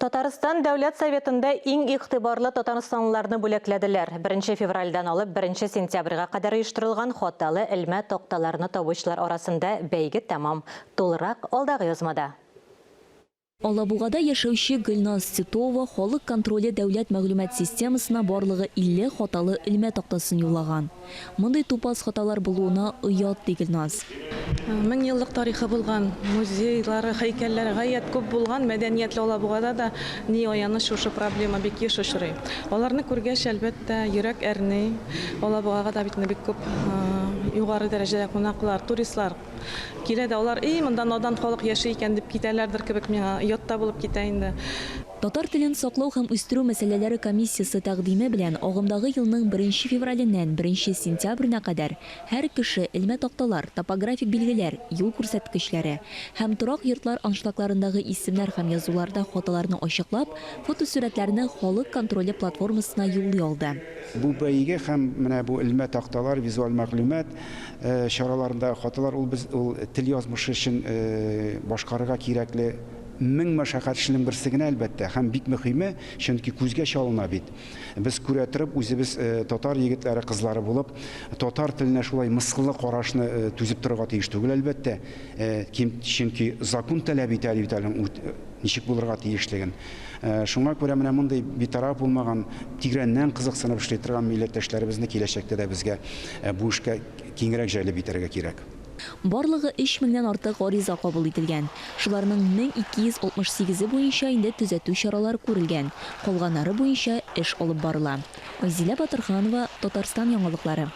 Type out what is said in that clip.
Татарстан Дәүләт Советында иң игътибарлы татарстанлыларны бүләкләделәр. 1 февральдан алып 1 сентябрьгә кадәр оештырылган хаталы элмә токталарны табучылар арасында бәйге тәмам. Тулырак алдагы язмада. Алабугада яшәүче Гөлназ Титова халык контроле дәүләт мәгълүмат системасына барлыгы 50 хаталы элмә тактасын юллаган. Мондый тупас хаталар булуына оят ди Гөлназ. 1000 еллык тарихы булган, музейлары, һәйкәлләре гаять күп булган, мәдәниятле Алабугада да ни аяныш шушы проблема бик еш очрый. Аларны күргәч, әлбәттә, йөрәк әрни. Алабугага да бит бик күп югары дәрәҗәдә кунаклар, туристлар килә дә, алар монда надан халык яши икән дип китәләрдер кебек, миңа оятта булып китә инде. Татар телен саклау һәм үстерү мәсьәләләре комиссиясы тәкъдиме белән агымдагы елның 1 февраленнән 1 сентябренә кадәр һәр кеше элмә такталар, топографик билгеләр, юл күрсәткечләре һәм торак йортлар аншлагларындагы исемнәр һәм язуларда хаталарны ачыклап, фотосурәтләрне халык контроле платформасына юллый алды. Бу бәйгә һәм менә бу элмә такталар, визуаль мәгълүмат чараларында хаталар ул тел язмышы өчен башкарырга кирәкле 1000 мәшәкатьченең берсе генә әлбәттә, һәм бик мөһиме, чөнки күзгә чалына бит. Без күрә торып, үзебез татар егетләре, кызлары булып, татар теленә шулай мыскыллы карашны түзеп торырга тиеш түгел әлбәттә. Чөнки закон таләп итә бит әле ничек булырга тиешлеген. Шуңа күрә менә мондай битараф булмаган, тигрәннән кызыксынып эшли торган милләттәшләребезне киләчәктә дә безгә бу эшкә киңрәк җәлеп итәргә кирәк. Барлыгы 3000-нән артык гариза кабул ителгән. Шуларның 1268 буенча инде төзәтү чаралары күрелгән. Калганнары буенча эш алып барыла. Азилә Батырханова, Татарстан яңалыклары.